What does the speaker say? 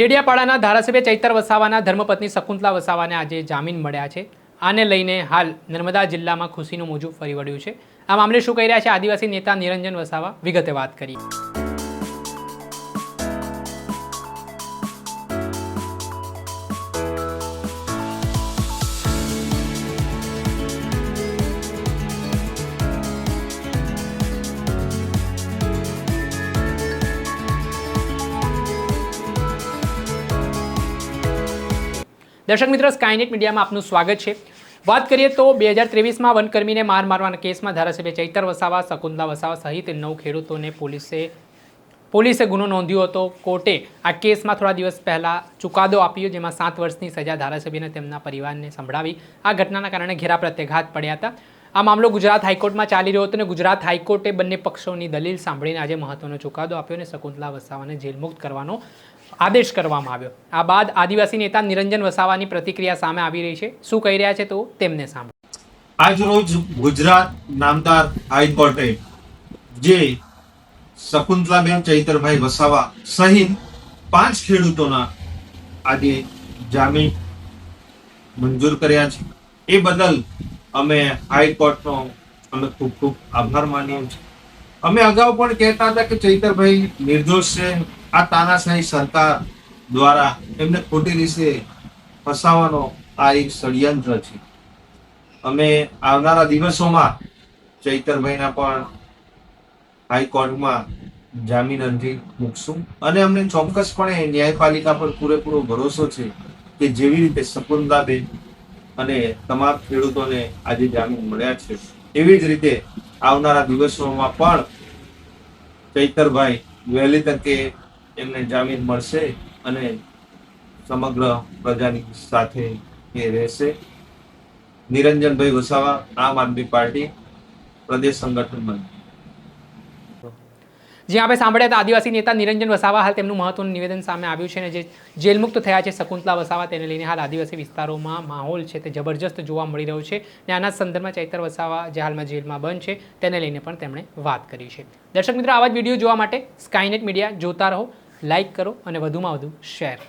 ડેડિયાપાડાના ધારાસભ્ય ચૈતર વસાવાના ધર્મપત્ની શકુંતલા વસાવાને આજે જામીન મળ્યા છે। આને લઈને હાલ નર્મદા જિલ્લામાં ખુશીનું મોજું ફરી વળ્યું છે। આ મામલે શું કહી રહ્યા છે આદિવાસી નેતા નિરંજન વસાવા, વિગતે વાત કરી। દર્શક મિત્રો, સ્કાયનેટ મીડિયામાં આપનું સ્વાગત છે। વાત કરીએ તો 2023માં વનકર્મીને માર મારવાના કેસમાં ધારાસભ્ય ચૈતર વસાવા, શકુંતલા વસાવા સહિત 9 ખેડૂતોને પોલીસે ગુનો નોંધ્યો હતો। કોર્ટે આ કેસમાં થોડા દિવસ પહેલા ચુકાદો આપ્યો, જેમાં 7 વર્ષની સજા ધારાસભ્યને તેમના પરિવારને સંભળાવી। આ ઘટનાના કારણે ઘેરા પ્રત્યાઘાત પડ્યા હતા। આ મામલો ગુજરાત હાઈકોર્ટમાં ચાલી રહ્યો હતો અને ગુજરાત હાઈકોર્ટે બંને પક્ષોની દલીલ સાંભળીને આજે મહત્વનો ચુકાદો આપ્યો અને શકુંતલા વસાવાને જેલમુક્ત કરવાનો આદેશ કરવામાં આવ્યો। આ બાદ આદિવાસી નેતા નિરંજન વસાવાની પ્રતિક્રિયા સામે આવી રહી છે। શું કહી રહ્યા છે તો તેમને સાંભળો। આજ રોજ ગુજરાત નામદાર હાઈકોર્ટે જે શકુંતલાબેન ચૈતરભાઈ વસાવા સહિત 5 ખેડૂતોના આજે જામીન મંજૂર કર્યા છે। એ બદલ અમે હાઈકોર્ટનો ખૂબ ખૂબ આભાર માનીએ છીએ। અમે અગાઉ પણ કહેતા હતા કે ચૈતરભાઈ નિર્દોષ છે। આ તાનાશાહી સરકાર દ્વારા એમને ખોટી રીતે ફસાવાનો આ એક ષડયંત્ર છે। અમે આવનારા દિવસોમાં ચૈતરભાઈના પણ હાઈકોર્ટમાં જામીન અરજી મૂકશું અને અમને ચોક્કસપણે ન્યાયપાલિકા પર પૂરેપૂરો ભરોસો છે કે જેવી રીતે શકુંતલાબેન અને તમામ ખેડૂતોને આજે જામીન મળ્યા છે, એવી જ રીતે આવનારા દિવસોમાં પણ ચૈતરભાઈ વહેલી તકે એમને જામીન મળશે અને સમગ્ર પ્રજાની સાથે એ રહેશે। નિરંજનભાઈ વસાવા, આમ આદમી પાર્ટી પ્રદેશ સંગઠન મંત્રી। જ્યાં આપણે સાંભળ્યા હતા આદિવાસી નેતા નિરંજન વસાવા, હાલ તેમનું મહત્વનું નિવેદન સામે આવ્યું છે અને જે જેલમુક્ત થયા છે શકુંતલા વસાવા, તેને લઈને હાલ આદિવાસી વિસ્તારોમાં માહોલ છે તે જબરજસ્ત જોવા મળી રહ્યો છે અને આના સંદર્ભમાં ચૈતર વસાવા જે હાલમાં જેલમાં બંધ છે તેને લઈને પણ તેમણે વાત કરી છે। દર્શક મિત્રો, આવા જ વિડીયો જોવા માટે સ્કાયનેટ મીડિયા જોતા રહો, લાઇક કરો અને વધુમાં વધુ શેર।